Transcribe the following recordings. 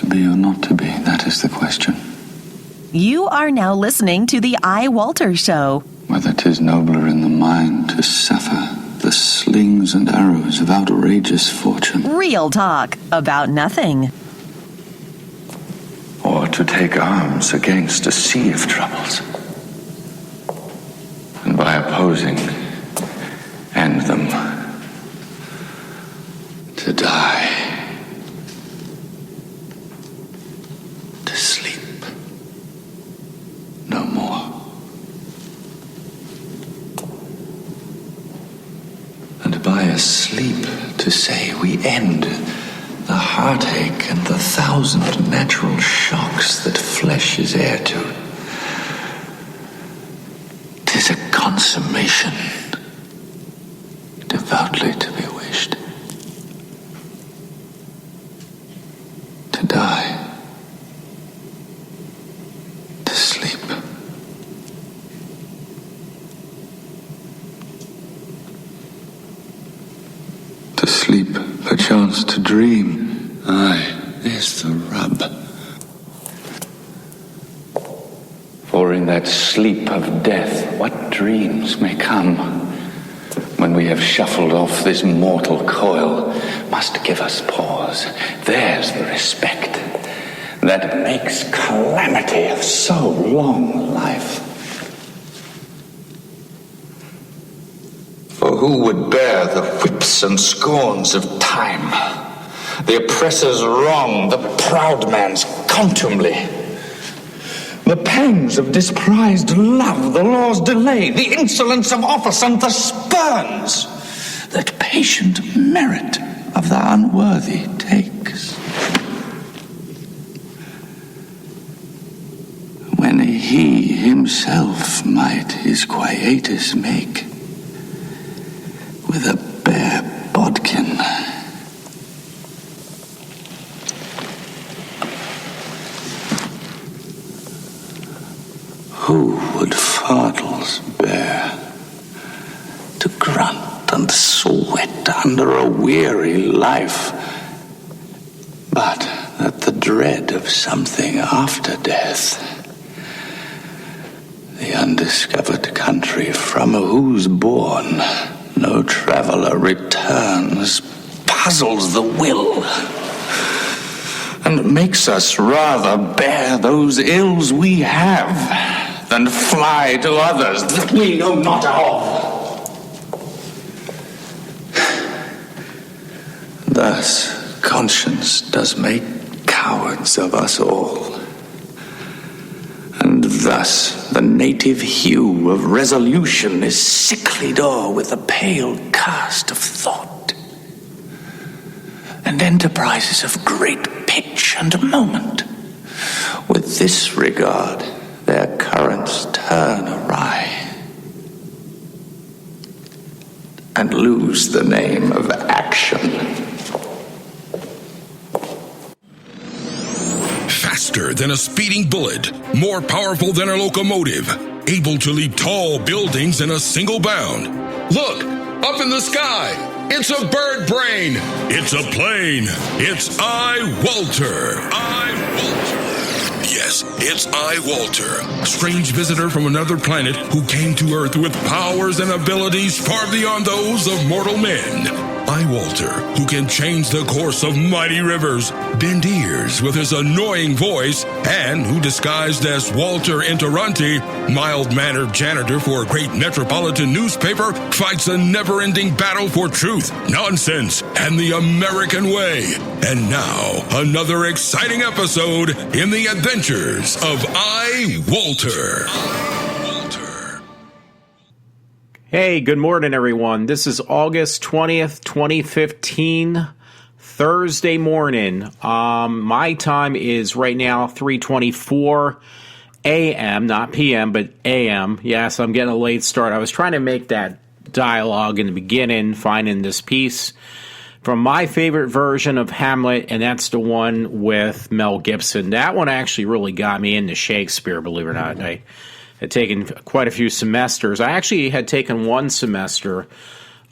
To be or not to be, that is the question. You are now listening to the iWalter Show. Whether 'tis nobler in the mind to suffer the slings and arrows of outrageous fortune, Real talk about nothing. or to take arms against a sea of troubles, and by opposing, end them, to die, to sleep no more. And by a sleep to say we end the heartache and the thousand natural shocks that flesh is heir to. 'Tis a consummation devoutly to be wished. To die, to sleep. To sleep, perchance to dream. Aye, there's the rub. For in that sleep of death, what dreams may come, when we have shuffled off this mortal coil, must give us pause. There's the respect that makes calamity of so long life. For who would bear the whips and scorns of time, the oppressor's wrong, the proud man's contumely, the pangs of disprized love, the law's delay, the insolence of office, and the spurns that patient merit of the unworthy takes? When he himself might his quietus make with a bare bodkin. Who would fardels bear to grunt and sweat under a weary life, but that the dread of something after death, the undiscovered country from whose bourne no traveller returns, puzzles the will, and makes us rather bear those ills we have than fly to others that we know not of. Thus conscience does make cowards of us all, and thus the native hue of resolution is sicklied o'er with a pale cast of thought, and enterprises of great pitch and moment with this regard their currents turn awry and lose the name of action. Faster than a speeding bullet, more powerful than a locomotive, able to leap tall buildings in a single bound. Look, up in the sky, it's a bird brain, it's a plane, it's iWalter. Yes, it's iWalter, a strange visitor from another planet who came to Earth with powers and abilities far beyond those of mortal men. iWalter, who can change the course of mighty rivers, bend ears with his annoying voice, and who, disguised as Walter Interrunti, mild-mannered janitor for a great metropolitan newspaper, fights a never-ending battle for truth, nonsense, and the American way. And now, another exciting episode in the adventures of iWalter. Hey, good morning, everyone. This is August 20th, 2015, Thursday morning. My time is right now 3:24 a.m., not p.m., but a.m. Yes, I'm getting a late start. I was trying to make that dialogue in the beginning, finding this piece from my favorite version of Hamlet, and that's the one with Mel Gibson. That one actually really got me into Shakespeare, believe it or not. I had taken quite a few semesters. I actually had taken one semester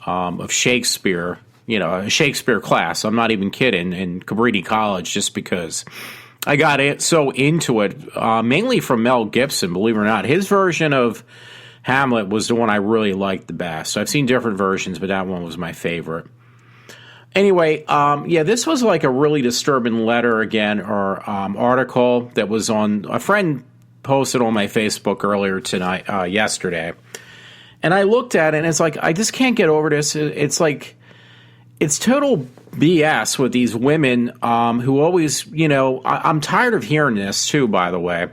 of Shakespeare, a Shakespeare class. I'm not even kidding, in Cabrini College, just because I got it so into it, mainly from Mel Gibson, believe it or not. His version of Hamlet was the one I really liked the best. I've seen different versions, but that one was my favorite. Anyway, this was like a really disturbing letter again, or article that was on, a friend posted on my Facebook earlier yesterday. And I looked at it, and it's like, I just can't get over this. It's like, it's total BS with these women who always, I'm tired of hearing this too, by the way.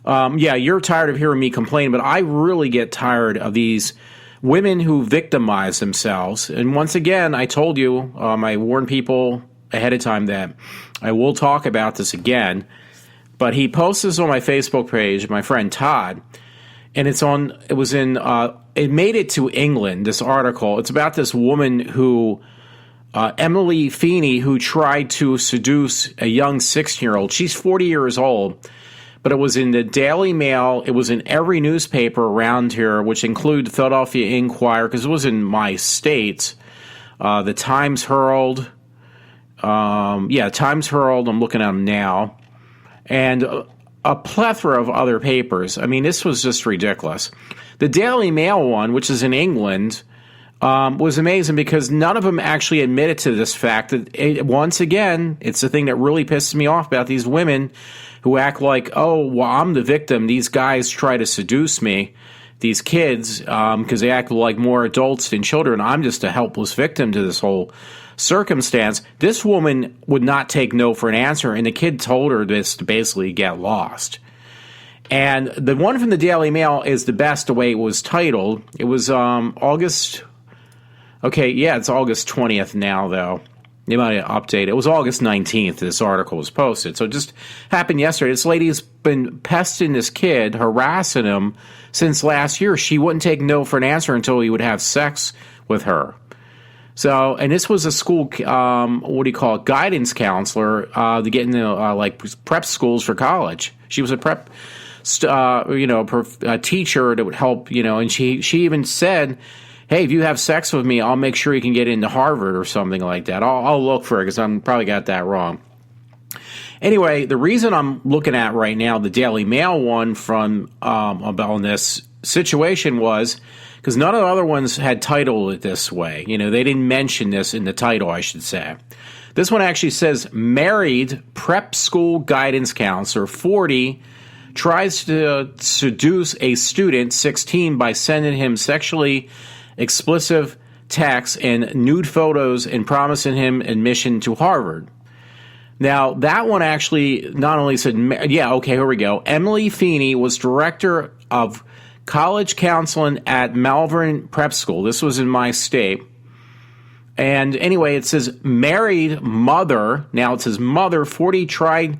You're tired of hearing me complain, but I really get tired of these women who victimize themselves. And once again, I told you, I warned people ahead of time that I will talk about this again. But he posts this on my Facebook page, my friend Todd, and it made it to England, this article. It's about this woman who, Emily Feeney, who tried to seduce a young 16-year-old. She's 40 years old. But it was in the Daily Mail. It was in every newspaper around here, which include the Philadelphia Inquirer, because it was in my state. The Times Herald. Times Herald. I'm looking at them now. And a plethora of other papers. I mean, this was just ridiculous. The Daily Mail one, which is in England, was amazing because none of them actually admitted to this fact. That once again, it's the thing that really pisses me off about these women who act like, oh, well, I'm the victim. These guys try to seduce me, these kids, because they act like more adults than children. I'm just a helpless victim to this whole circumstance. This woman would not take no for an answer, and the kid told her this to basically get lost. And the one from the Daily Mail is the best the way it was titled. It was August. Okay, yeah, it's August 20th now, though. They might have updated. It was August 19th this article was posted. So it just happened yesterday. This lady's been pesting this kid, harassing him since last year. She wouldn't take no for an answer until he would have sex with her. So, and this was a school, guidance counselor to get into prep schools for college. She was a prep, a teacher that would help, and she even said, hey, if you have sex with me, I'll make sure you can get into Harvard or something like that. I'll look for it because I'm probably got that wrong. Anyway, the reason I'm looking at right now the Daily Mail one from about this situation was because none of the other ones had titled it this way. They didn't mention this in the title, I should say. This one actually says, married prep school guidance counselor, 40, tries to seduce a student, 16, by sending him sexually explicit texts and nude photos and promising him admission to Harvard. Now, that one actually not only said, here we go. Emily Feeney was director of college counseling at Malvern Prep School. This was in my state. And anyway, it says married mother. Now it says mother, 40, tried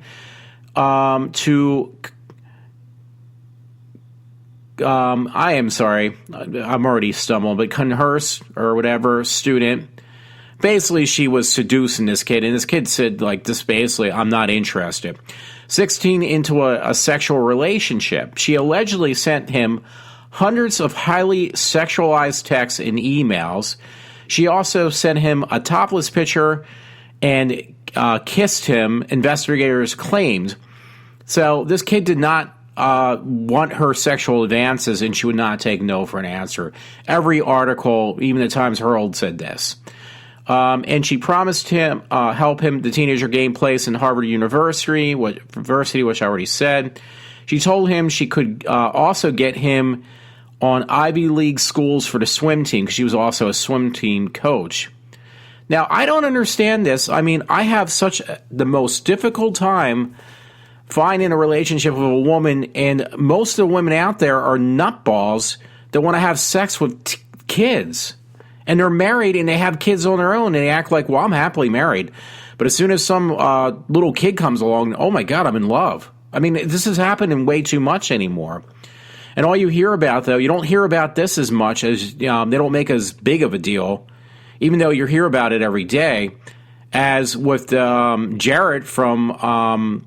to... I am sorry, I'm already stumbling, but converse or whatever student, basically she was seducing this kid, and this kid said basically, I'm not interested. 16 into a sexual relationship. She allegedly sent him hundreds of highly sexualized texts and emails. She also sent him a topless picture and kissed him, investigators claimed. So this kid did not want her sexual advances, and she would not take no for an answer. Every article, even the Times Herald, said this. And she promised him help him, the teenager, gain place in Harvard University, which I already said. She told him she could also get him on Ivy League schools for the swim team, because she was also a swim team coach. Now, I don't understand this. I mean, I have the most difficult time finding a relationship with a woman, and most of the women out there are nutballs that want to have sex with kids. And they're married and they have kids on their own, and they act like, well, I'm happily married. But as soon as some little kid comes along, oh my God, I'm in love. I mean, this is happening way too much anymore. And all you hear about, though, you don't hear about this as much as they don't make as big of a deal, even though you hear about it every day, as with Jarrett from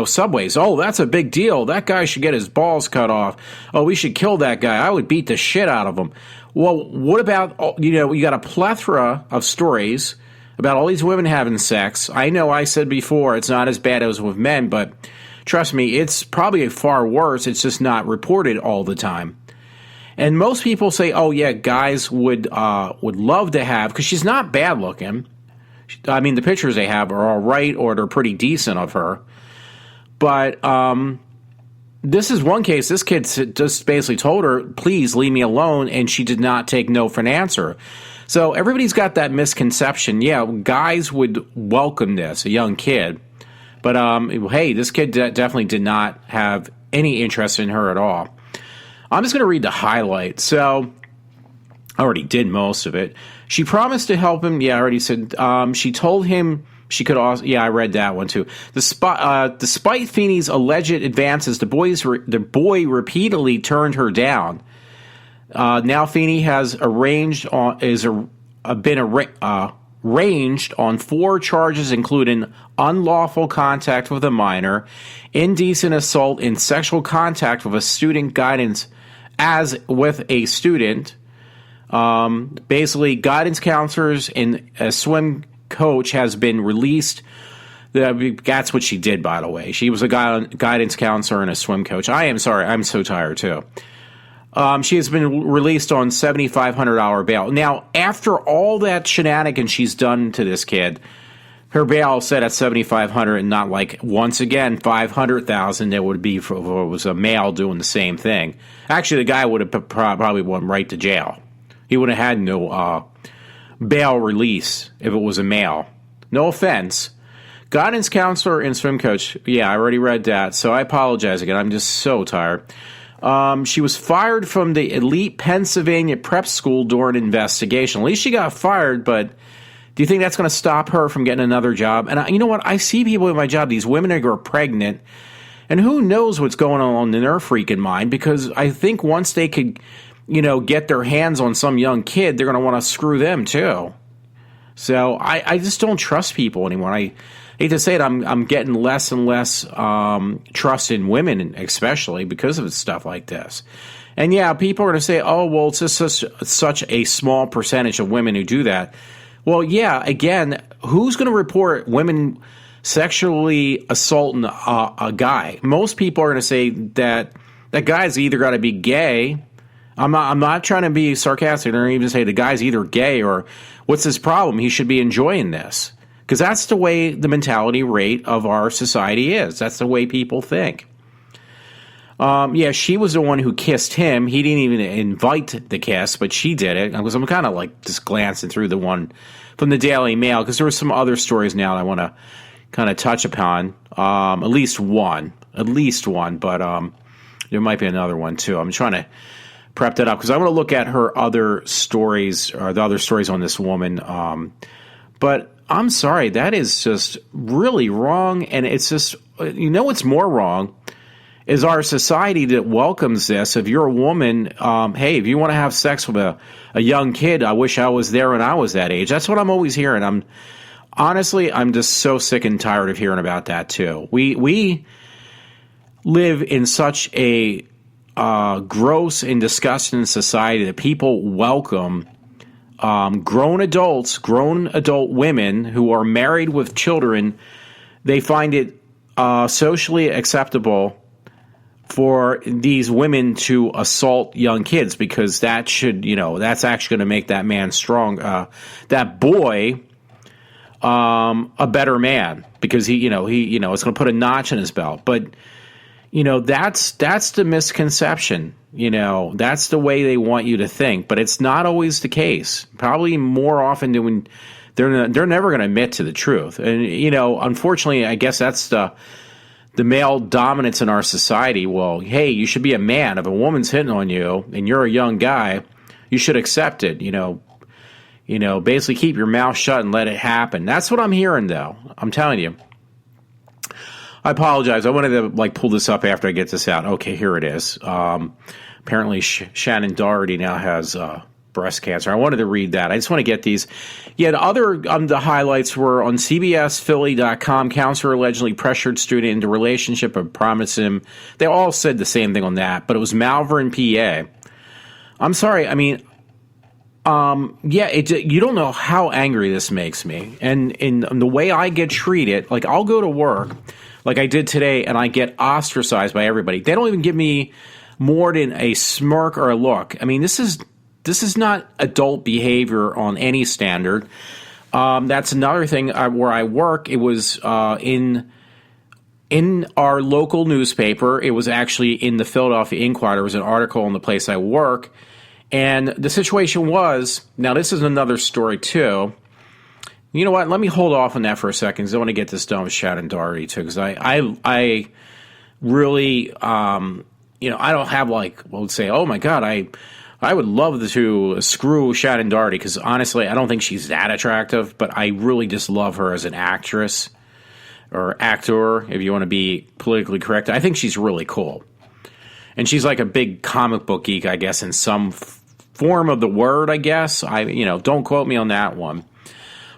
Subways. Oh, that's a big deal. That guy should get his balls cut off. Oh, we should kill that guy. I would beat the shit out of him. Well, what about, you got a plethora of stories about all these women having sex. I know I said before it's not as bad as with men, but trust me, it's probably far worse. It's just not reported all the time. And most people say, oh, yeah, guys would love to have, because she's not bad looking. I mean, the pictures they have are all right, or they're pretty decent of her. But this is one case. This kid just basically told her, please leave me alone, and she did not take no for an answer. So everybody's got that misconception. Yeah, guys would welcome this, a young kid. But, hey, this kid definitely did not have any interest in her at all. I'm just going to read the highlights. So I already did most of it. She promised to help him. Yeah, I already said. She told him she could also. Yeah, I read that one too. Despite Feeney's alleged advances, the boy repeatedly turned her down. Now Feeney has ranged on 4 charges, including unlawful contact with a minor, indecent assault, and sexual contact with a student guidance basically, guidance counselors and a swim coach has been released. That's what she did, by the way. She was a guidance counselor and a swim coach. I am sorry. I'm so tired, too. She has been released on $7,500 bail. Now, after all that shenanigans she's done to this kid, her bail set at $7,500 and not like, once again, $500,000 that would be if it was a male doing the same thing. Actually, the guy would have probably went right to jail. He would have had no bail release if it was a male. No offense. Guidance counselor and swim coach. Yeah, I already read that, so I apologize again. I'm just so tired. She was fired from the elite Pennsylvania prep school during an investigation. At least she got fired, but do you think that's going to stop her from getting another job? And you know what? I see people in my job, these women who are pregnant, and who knows what's going on in their freaking mind, because I think once they could, get their hands on some young kid, they're going to want to screw them too. So I just don't trust people anymore. I hate to say it, I'm getting less and less trust in women, especially because of stuff like this. And yeah, people are going to say, oh, well, it's just such a small percentage of women who do that. Well, yeah, again, who's going to report women sexually assaulting a guy? Most people are going to say that guy's either got to be gay. I'm not trying to be sarcastic or even say the guy's either gay or what's his problem? He should be enjoying this. Because that's the way the mentality rate of our society is. That's the way people think. Yeah, she was the one who kissed him. He didn't even invite the kiss, but she did it. Because I'm kind of like just glancing through the one from the Daily Mail, because there were some other stories now that I want to kind of touch upon. At least one, but there might be another one too. I'm trying to prep that up because I want to look at her other stories, or the other stories on this woman. But I'm sorry, that is just really wrong. And it's just, what's more wrong is our society that welcomes this. If you're a woman, hey, if you want to have sex with a young kid, I wish I was there when I was that age. That's what I'm always hearing. I'm just so sick and tired of hearing about that too. We live in such a gross and disgusting society that people welcome grown adult women who are married with children. They find it socially acceptable for these women to assault young kids because that should, that's actually going to make that man strong, that boy, a better man because it's going to put a notch in his belt. But, that's the misconception. That's the way they want you to think, but it's not always the case. Probably more often than when they're never going to admit to the truth. And, unfortunately, I guess that's the male dominance in our society. Well, hey, you should be a man. If a woman's hitting on you and you're a young guy, you should accept it. Basically keep your mouth shut and let it happen. That's what I'm hearing, though. I'm telling you. I apologize. I wanted to pull this up after I get this out. Okay, here it is. Apparently, Shannon Doherty now has breast cancer. I wanted to read that. I just want to get these. Yeah, the highlights were on CBSPhilly.com. Counselor allegedly pressured student into relationship and promised him. They all said the same thing on that, but it was Malvern, PA. I'm sorry. I mean, You don't know how angry this makes me. And in the way I get treated, like I'll go to work like I did today and I get ostracized by everybody. They don't even give me more than a smirk or a look. I mean, this is not adult behavior on any standard. That's another thing where I work. It was in our local newspaper. It was actually in the Philadelphia Inquirer. There was an article in the place I work. And the situation was, now this is another story too. You know what? Let me hold off on that for a second because I want to get this done with Shannon Doherty too. Because I really, I don't have let's say, oh my God, I would love to screw Shannon Doherty because honestly, I don't think she's that attractive, but I really just love her as an actress or actor, if you want to be politically correct. I think she's really cool. And she's like a big comic book geek, I guess, in some form of the word, I guess. Don't quote me on that one.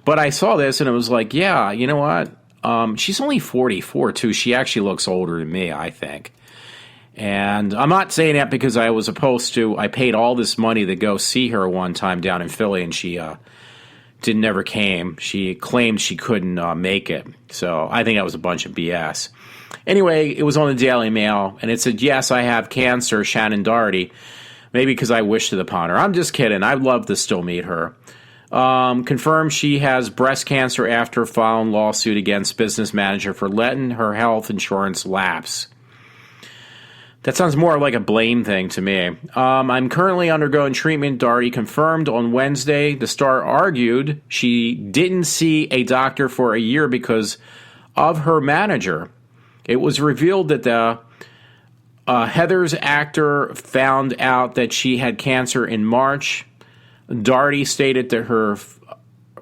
But I saw this and it was like, yeah, you know what? She's only 44 too. She actually looks older than me, I think. And I'm not saying that because I paid all this money to go see her one time down in Philly and she never came. She claimed she couldn't make it. So I think that was a bunch of BS. Anyway, it was on the Daily Mail, and it said, yes, I have cancer, Shannon Doherty. Maybe because I wished it upon her. I'm just kidding. I'd love to still meet her. Confirmed she has breast cancer after filing lawsuit against business manager for letting her health insurance lapse. That sounds more like a blame thing to me. I'm currently undergoing treatment, Doherty confirmed on Wednesday. The Star argued she didn't see a doctor for a year because of her manager. It was revealed that the Heathers actor found out that she had cancer in March. Doherty stated that her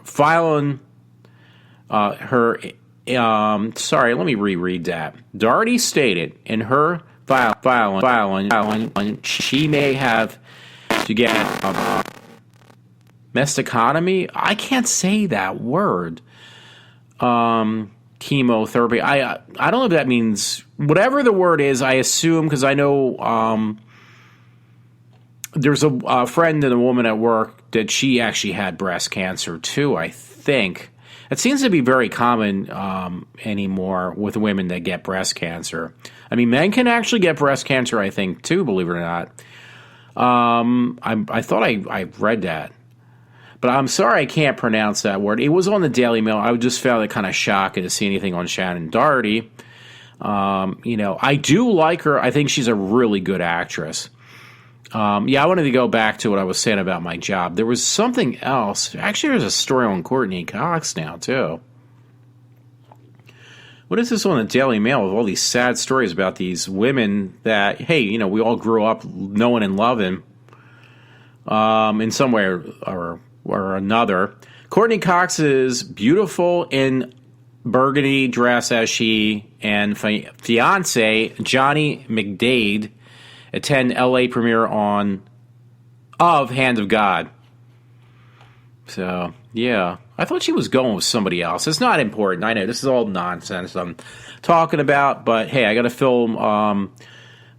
filing, sorry, let me reread that. Doherty stated in her filing, she may have to get mastectomy. I can't say that word. Chemotherapy. I don't know if that means whatever the word is. I assume because I know there's a friend and a woman at work that she actually had breast cancer too. I think it seems to be very common anymore with women that get breast cancer. I mean, men can actually get breast cancer, I think, too. Believe it or not. I thought I read that. But I'm sorry I can't pronounce that word. It was on the Daily Mail. I just found it kind of shocking to see anything on Shannon Doherty. I do like her. I think she's a really good actress. I wanted to go back to what I was saying about my job. There was something else. Actually, there's a story on Courtney Cox now, too. What is this on the Daily Mail with all these sad stories about these women that, hey, we all grew up knowing and loving in some way or another. Courtney Cox's beautiful in burgundy dress as she and fiance Johnny McDade attend LA premiere of Hand of God. So, yeah. I thought she was going with somebody else. It's not important. I know this is all nonsense I'm talking about, but hey, I got to film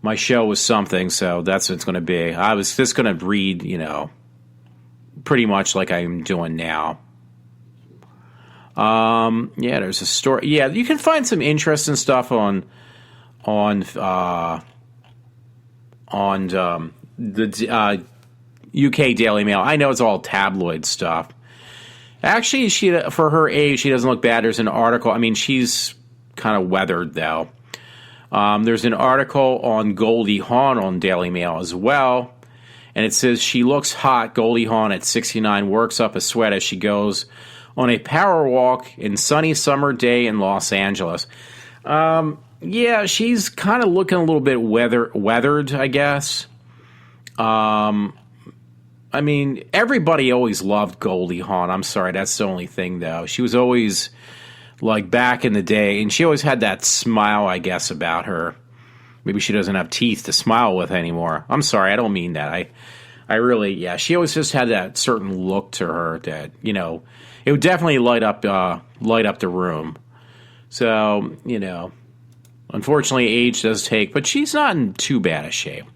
my show with something, so that's what it's going to be. I was just going to read, pretty much like I'm doing now. There's a story. Yeah, you can find some interesting stuff on the UK Daily Mail. I know it's all tabloid stuff. Actually, for her age, she doesn't look bad. There's an article. I mean, she's kind of weathered, though. There's an article on Goldie Hawn on Daily Mail as well. And it says, she looks hot. Goldie Hawn at 69 works up a sweat as she goes on a power walk in sunny summer day in Los Angeles. She's kind of looking a little bit weathered, I guess. I mean, everybody always loved Goldie Hawn. I'm sorry, that's the only thing, though. She was always, like, back in the day, and she always had that smile, I guess, about her. Maybe she doesn't have teeth to smile with anymore. I'm sorry, I don't mean that. I really, she always just had that certain look to her that, it would definitely light up the room. So, unfortunately, age does take, but she's not in too bad a shape.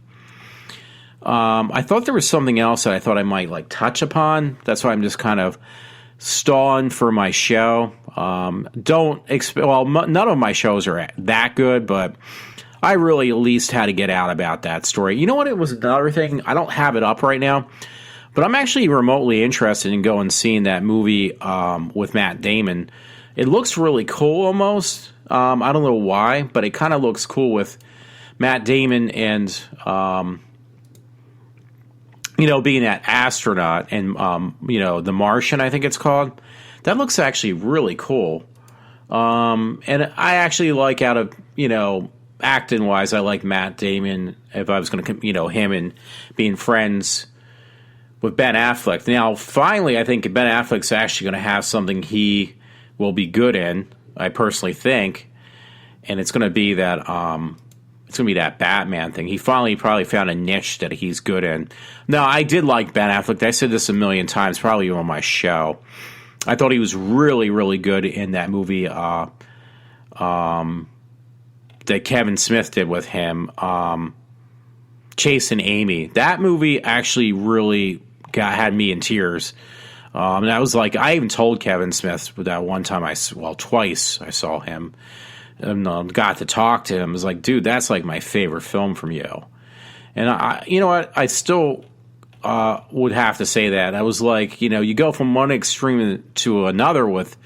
I thought there was something else that I thought I might like touch upon. That's why I'm just kind of stalling for my show. None of my shows are that good, but I really at least had to get out about that story. You know what? It was another thing. I don't have it up right now, but I'm actually remotely interested in going and seeing that movie with Matt Damon. It looks really cool almost. I don't know why, but it kind of looks cool with Matt Damon and, being that astronaut and, The Martian, I think it's called. That looks actually really cool. And I actually like acting wise, I like Matt Damon. If I was going to, him and being friends with Ben Affleck. Now, finally, I think Ben Affleck's actually going to have something he will be good in. I personally think, and it's going to be that Batman thing. He finally probably found a niche that he's good in. Now, I did like Ben Affleck. I said this a million times, probably on my show. I thought he was really, really good in that movie that Kevin Smith did with him, Chasing Amy. That movie actually really had me in tears. And I was like, I even told Kevin Smith that one time twice I saw him and got to talk to him. I was like, dude, that's like my favorite film from you. And you know what? I still would have to say that. I was like, you go from one extreme to another with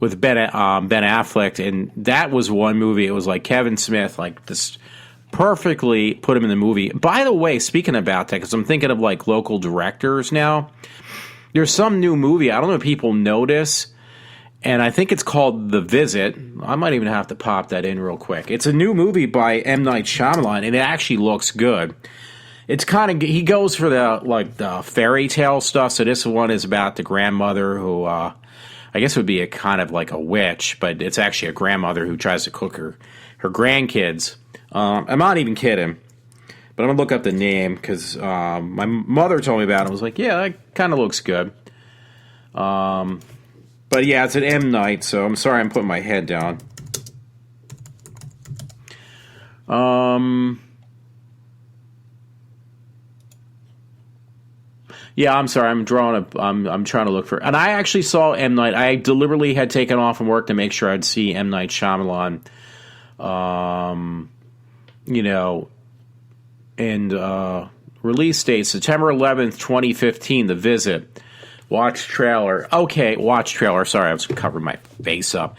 Ben Affleck, and that was one movie. It was like Kevin Smith, like this perfectly put him in the movie. By the way, speaking about that, because I'm thinking of like local directors now, there's some new movie. I don't know if people notice, and I think it's called The Visit. I might even have to pop that in real quick. It's a new movie by M. Night Shyamalan, and it actually looks good. It's kind of, he goes for the fairy tale stuff. So this one is about the grandmother who, I guess would be a kind of like a witch, but it's actually a grandmother who tries to cook her grandkids. I'm not even kidding, but I'm going to look up the name because my mother told me about it. I was like, yeah, that kind of looks good. But yeah, it's an M. Night, so I'm sorry I'm putting my head down. Yeah, I'm sorry. I'm trying to look for, and I actually saw M. Night. I deliberately had taken off from work to make sure I'd see M. Night Shyamalan. And release date September 11th, 2015. The Visit. Watch trailer. Okay, watch trailer. Sorry, I was covering my face up.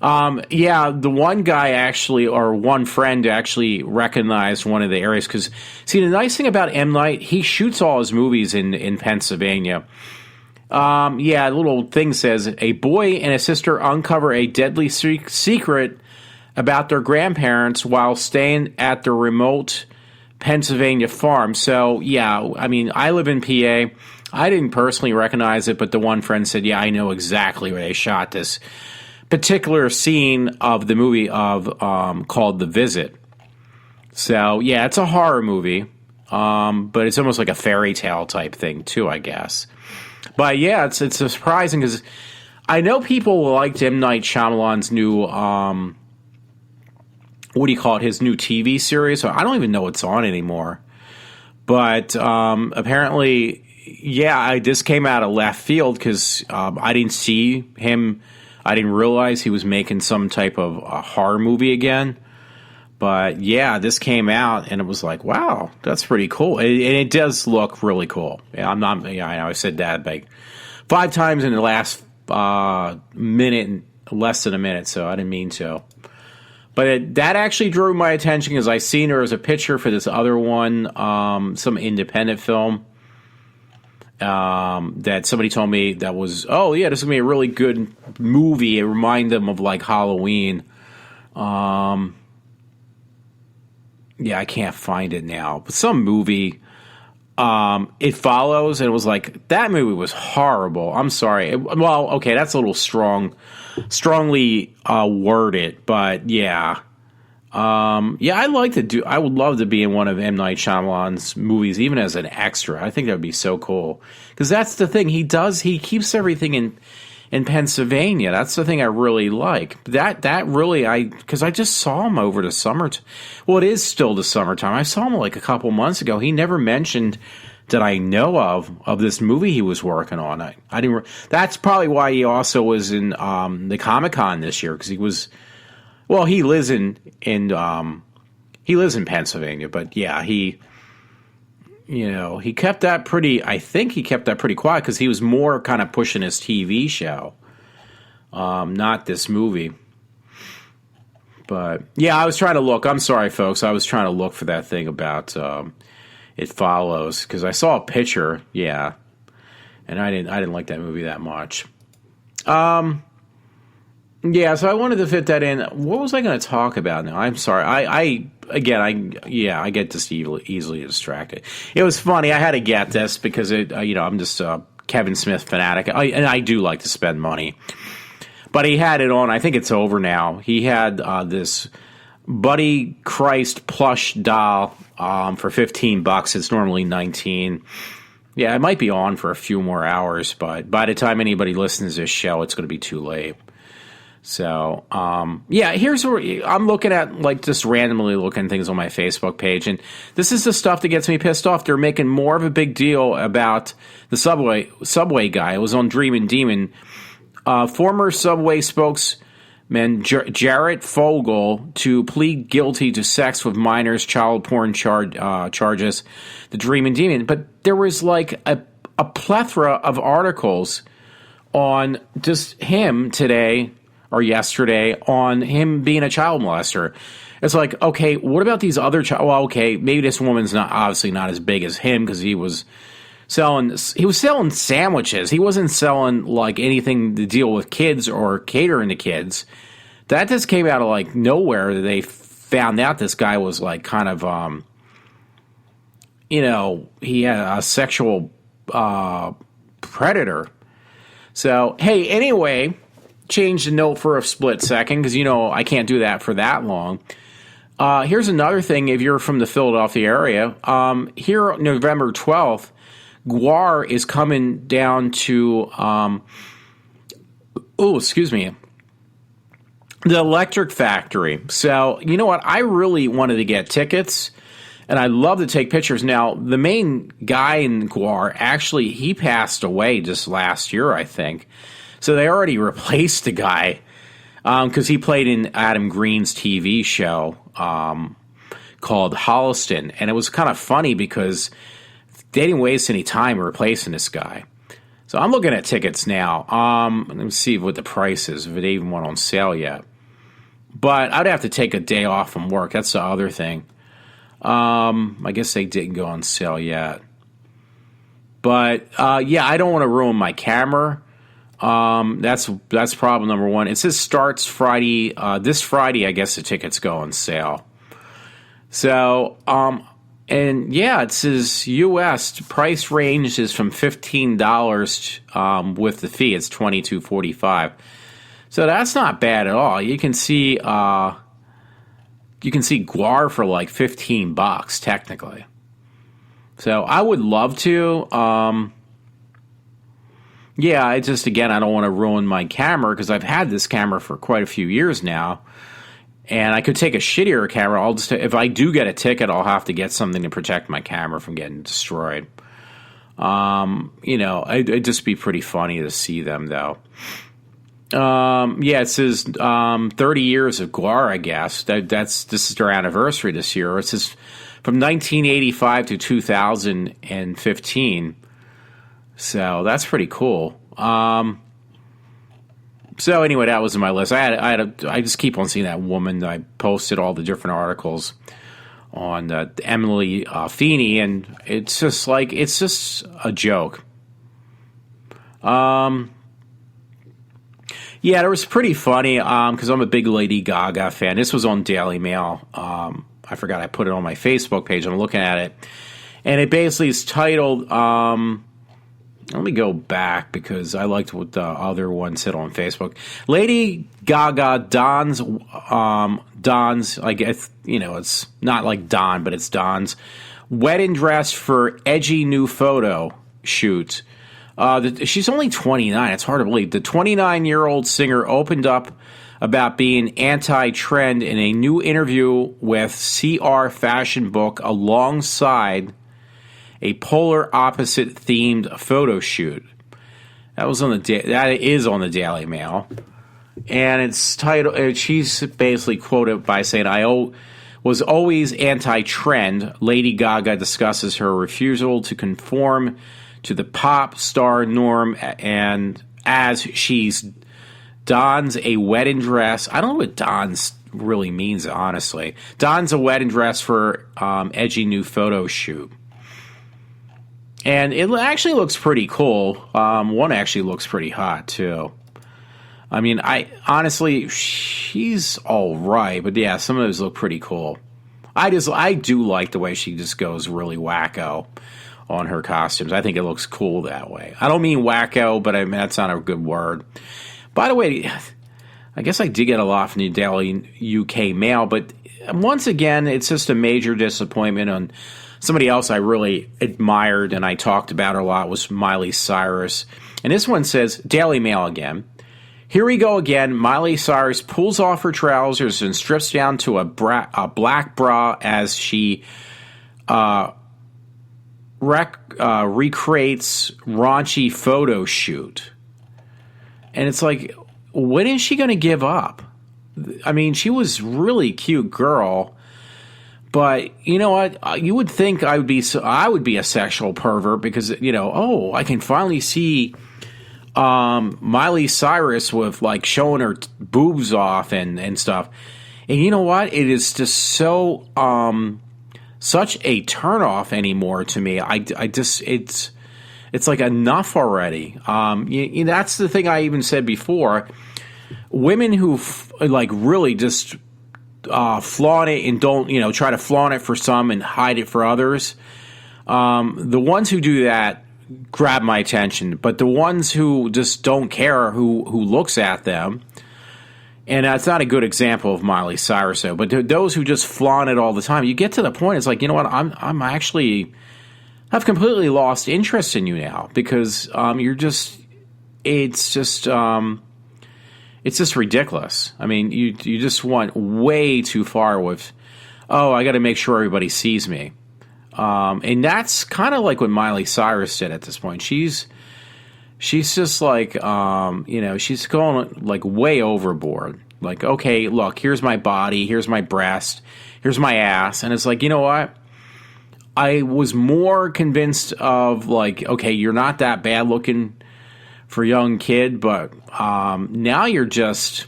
Yeah, the one guy actually, or one friend actually recognized one of the areas. Because, see, the nice thing about M. Night, he shoots all his movies in Pennsylvania. Yeah, the little thing says, a boy and a sister uncover a deadly secret about their grandparents while staying at the remote Pennsylvania farm. So, yeah, I mean, I live in PA. I didn't personally recognize it, but the one friend said, yeah, I know exactly where they shot this particular scene of the movie called The Visit. So, yeah, it's a horror movie, but it's almost like a fairy tale type thing, too, I guess. But, yeah, it's surprising because I know people liked M. Night Shyamalan's new, his new TV series. I don't even know what's on anymore. But apparently, yeah, this came out of left field because I didn't see him. I didn't realize he was making some type of a horror movie again. But yeah, this came out and it was like, wow, that's pretty cool. And it does look really cool. Yeah, I know I said that like 5 times in the last minute, less than a minute, so I didn't mean to. But that actually drew my attention because I seen there was a picture for this other one, some independent film. That somebody told me that was, oh yeah, this is gonna be a really good movie. It reminded them of like Halloween. Yeah, I can't find it now, but some movie. It Follows, and it was like that movie was horrible. I'm sorry. Okay, that's a little strongly worded, but yeah. Yeah, I would love to be in one of M. Night Shyamalan's movies, even as an extra. I think that would be so cool. Because that's the thing. He keeps everything in Pennsylvania. That's the thing I really like. That really, because I just saw him over the summer. Well, it is still the summertime. I saw him like a couple months ago. He never mentioned that I know of this movie he was working on. I didn't. That's probably why he also was in the Comic-Con this year, because he was. Well, he lives in Pennsylvania, but yeah, he kept that pretty. I think he kept that pretty quiet because he was more kind of pushing his TV show, not this movie. But yeah, I was trying to look. I'm sorry, folks. I was trying to look for that thing about It Follows, because I saw a picture. Yeah, and I didn't like that movie that much. Yeah, so I wanted to fit that in. What was I going to talk about now? I'm sorry. I get just easily distracted. It was funny. I had to get this because I'm just a Kevin Smith fanatic, and I do like to spend money. But he had it on. I think it's over now. He had this Buddy Christ plush doll for $15. It's normally $19. Yeah, it might be on for a few more hours, but by the time anybody listens to this show, it's going to be too late. So, here's where I'm looking at, like, just randomly looking things on my Facebook page, and this is the stuff that gets me pissed off. They're making more of a big deal about the Subway guy. It was on Dreamin' Demon. Former Subway spokesman Jarrett Fogel to plead guilty to sex with minors, child porn charges, the Dreamin' Demon. But there was, like, a plethora of articles on just him today or yesterday on him being a child molester. It's like, okay, what about these other well, okay, maybe this woman's obviously not as big as him because he was selling sandwiches. He wasn't selling like anything to deal with kids or catering to kids. That just came out of like nowhere. They found out this guy was like kind of he had a sexual predator. So, hey, anyway, change the note for a split second because, I can't do that for that long. Here's another thing if you're from the Philadelphia area. Here, November 12th, GWAR is coming down to, the Electric Factory. So, you know what? I really wanted to get tickets, and I love to take pictures. Now, the main guy in GWAR, actually, he passed away just last year, I think. So they already replaced the guy because he played in Adam Green's TV show called Holliston. And it was kind of funny because they didn't waste any time replacing this guy. So I'm looking at tickets now. Let me see what the price is, if it even went on sale yet. But I'd have to take a day off from work. That's the other thing. I guess they didn't go on sale yet. But, I don't want to ruin my camera. That's problem number one. It says starts Friday. This Friday, I guess the tickets go on sale. So, it says U.S. price range is from $15 with the fee. It's $22.45. So that's not bad at all. You can see GWAR for like $15 technically. So I would love to. I just, again, I don't want to ruin my camera because I've had this camera for quite a few years now. And I could take a shittier camera. If I do get a ticket, I'll have to get something to protect my camera from getting destroyed. It'd just be pretty funny to see them, though. It says 30 years of GWAR, I guess. This is their anniversary this year. It says from 1985 to 2015. So that's pretty cool. So anyway, that was in my list. I just keep on seeing that woman. I posted all the different articles on Emily Feeney, and it's just a joke. There was pretty funny because I'm a big Lady Gaga fan. This was on Daily Mail. I forgot I put it on my Facebook page. I'm looking at it, and it basically is titled. Let me go back because I liked what the other one said on Facebook. Lady Gaga dons, I guess, it's not like Don, but it's Don's wedding dress for edgy new photo shoot. She's only 29. It's hard to believe. The 29-year-old singer opened up about being anti-trend in a new interview with CR Fashion Book alongside a polar opposite themed photo shoot. That is on the Daily Mail, and it's titled. She's basically quoted by saying, "I was always anti-trend." Lady Gaga discusses her refusal to conform to the pop star norm, and as she's dons a wedding dress. I don't know what dons really means, honestly. Dons a wedding dress for edgy new photo shoot. And it actually looks pretty cool. One actually looks pretty hot, too. I mean, honestly, she's all right. But yeah, some of those look pretty cool. I do like the way she just goes really wacko on her costumes. I think it looks cool that way. I don't mean wacko, but I mean, that's not a good word. By the way, I guess I did get a lot from the Daily UK Mail, but once again, it's just a major disappointment on somebody else I really admired and I talked about her a lot was Miley Cyrus. And this one says, Daily Mail again. Here we go again. Miley Cyrus pulls off her trousers and strips down to a black bra as she recreates raunchy photo shoot. And it's like, when is she going to give up? I mean, she was really cute girl, but you know what? You would think I would be a sexual pervert because, I can finally see Miley Cyrus with like showing her boobs off and stuff. And you know what? It is just so such a turnoff anymore to me. It's like enough already. That's the thing I even said before. Women who really just flaunt it and don't try to flaunt it for some and hide it for others. The ones who do that grab my attention, but the ones who just don't care who looks at them, and that's not a good example of Miley Cyrus, though. But those who just flaunt it all the time, you get to the point. It's like, you know what? I've completely lost interest in you now because it's just ridiculous. I mean, you just went way too far with, I got to make sure everybody sees me. And that's kind of like what Miley Cyrus did at this point. She's just like, she's going like way overboard. Like, okay, look, here's my body, here's my breast, here's my ass. And it's like, you know what? I was more convinced of like, okay, you're not that bad looking for a young kid, but now you're just,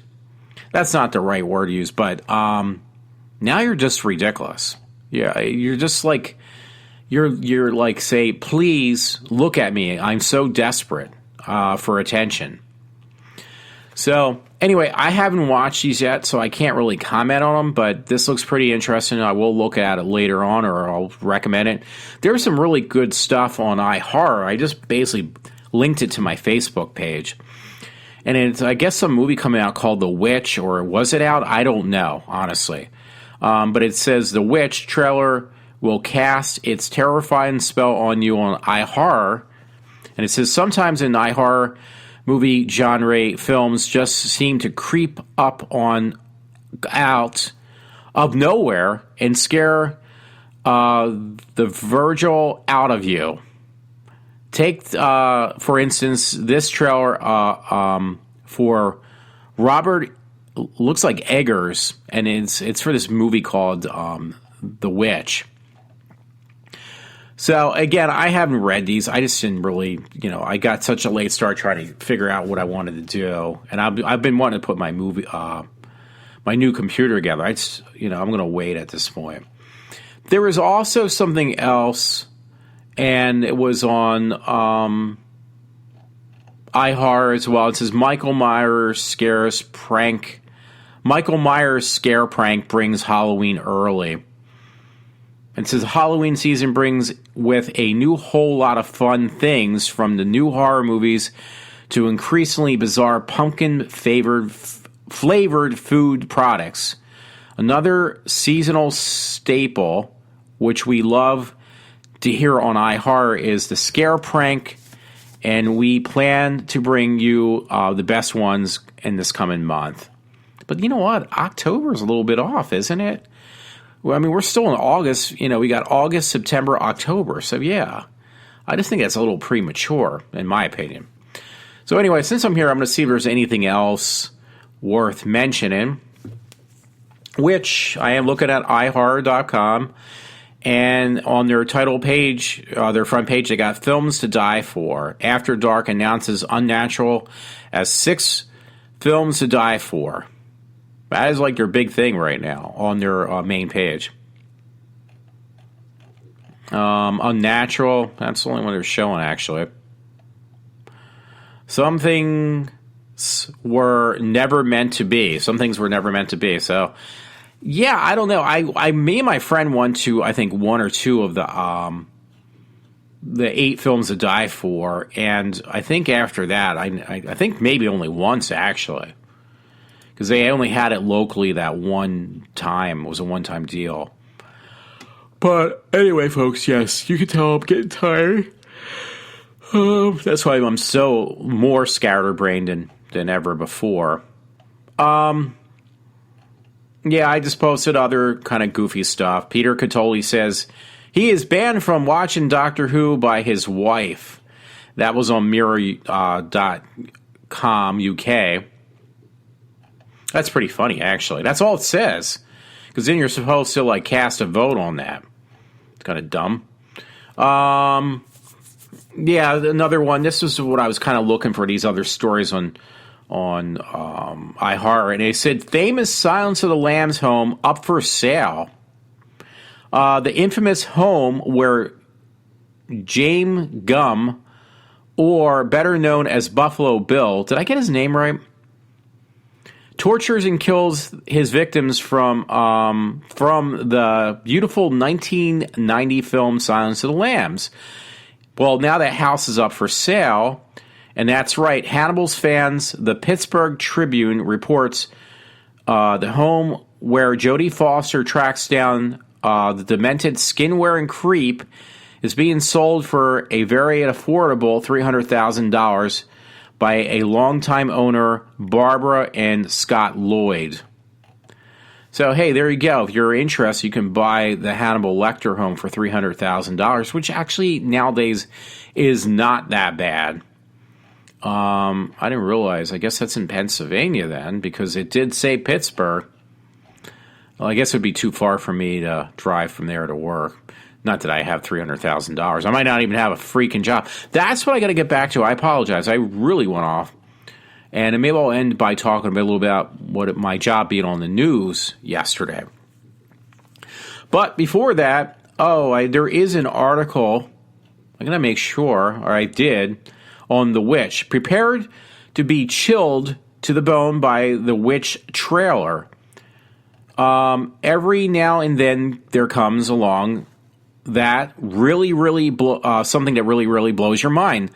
that's not the right word to use, but now you're just ridiculous. Yeah, you're just like, you're like, say, please look at me. I'm so desperate for attention. So anyway, I haven't watched these yet, so I can't really comment on them, but this looks pretty interesting. I will look at it later on, or I'll recommend it. There's some really good stuff on iHorror. I just basically linked it to my Facebook page. And it's, I guess, some movie coming out called The Witch, or was it out? I don't know, honestly. But it says The Witch trailer will cast its terrifying spell on you on iHorror. And it says sometimes in iHorror movie genre films just seem to creep up on out of nowhere and scare the Virgil out of you. Take, for instance, this trailer for Robert, looks like Eggers, and it's for this movie called The Witch. So, again, I haven't read these. I just didn't really, I got such a late start trying to figure out what I wanted to do. And I've been wanting to put my my new computer together. I'm going to wait at this point. There was also something else, and it was on iHorror as well. It says Michael Myers scare prank brings Halloween early. It says Halloween season brings with a new whole lot of fun things, from the new horror movies to increasingly bizarre pumpkin-flavored food products. Another seasonal staple, which we love to hear on iHorror, is the scare prank and we plan to bring you the best ones in this coming month. But you know what? October is a little bit off, isn't it? Well, I mean, we're still in August. You know, we got August, September, October. So, yeah, I just think that's a little premature, in my opinion. So, anyway, since I'm here, I'm going to see if there's anything else worth mentioning, which I am looking at iHorror.com. And on their title page, their front page, they got Films to Die For. After Dark announces Unnatural as 6 films to die for. That is like their big thing right now on their main page. Unnatural, that's the only one they're showing, actually. Some things were never meant to be. Some things were never meant to be. So, yeah, I don't know. Me and my friend went to, I think, 1 or 2 of the 8 films to die for, and I think after that, I think maybe only once, actually. Because they only had it locally that one time. It was a one-time deal. But anyway, folks, yes, you can tell I'm getting tired. That's why I'm so more scatterbrained than ever before. Yeah, I just posted other kind of goofy stuff. Peter Catoli says he is banned from watching Doctor Who by his wife. That was on Mirror.com UK. That's pretty funny, actually. That's all it says. Because then you're supposed to, like, cast a vote on that. It's kind of dumb. Yeah, another one. This is what I was kind of looking for, these other stories on iHorror. And they said, famous Silence of the Lambs home up for sale. The infamous home where James Gum, or better known as Buffalo Bill, did I get his name right? Tortures and kills his victims from the beautiful 1990 film Silence of the Lambs. Well, now that house is up for sale, and that's right. Hannibal's fans, the Pittsburgh Tribune reports the home where Jodie Foster tracks down the demented skin-wearing creep is being sold for a very affordable $300,000 by a longtime owner, Barbara and Scott Lloyd. So, hey, there you go. If you're interested, you can buy the Hannibal Lecter home for $300,000, which actually nowadays is not that bad. I didn't realize. I guess that's in Pennsylvania then, because it did say Pittsburgh. Well, I guess it would be too far for me to drive from there to work. Not that I have $300,000. I might not even have a freaking job. That's what I got to get back to. I apologize. I really went off. And maybe I'll end by talking a little bit about what my job being on the news yesterday. But before that, there is an article. I'm going to make sure, or I did, on The Witch. Prepared to be chilled to the bone by The Witch trailer. Every now and then there comes along that really something that really blows your mind.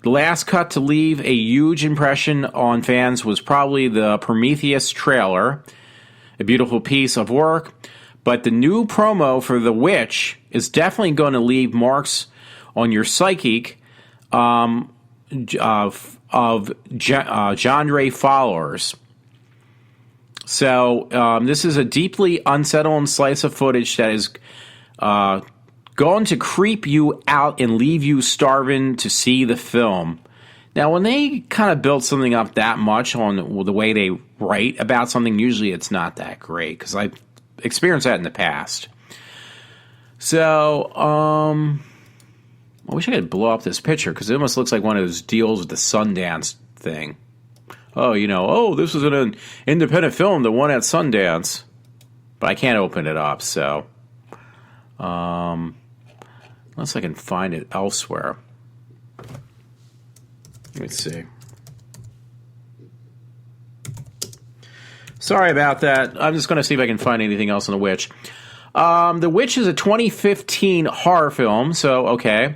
The last cut to leave a huge impression on fans was probably the Prometheus trailer, a beautiful piece of work, but the new promo for The Witch is definitely going to leave marks on your psyche of genre followers. So this is a deeply unsettling slice of footage that is going to creep you out and leave you starving to see the film. Now, when they kind of build something up that much on the way they write about something, usually it's not that great, because I've experienced that in the past. So, I wish I could blow up this picture, because it almost looks like one of those deals with the Sundance thing. This is an independent film that won at Sundance. But I can't open it up, so unless I can find it elsewhere. Let me see. Sorry about that. I'm just going to see if I can find anything else on The Witch. The Witch is a 2015 horror film, so okay.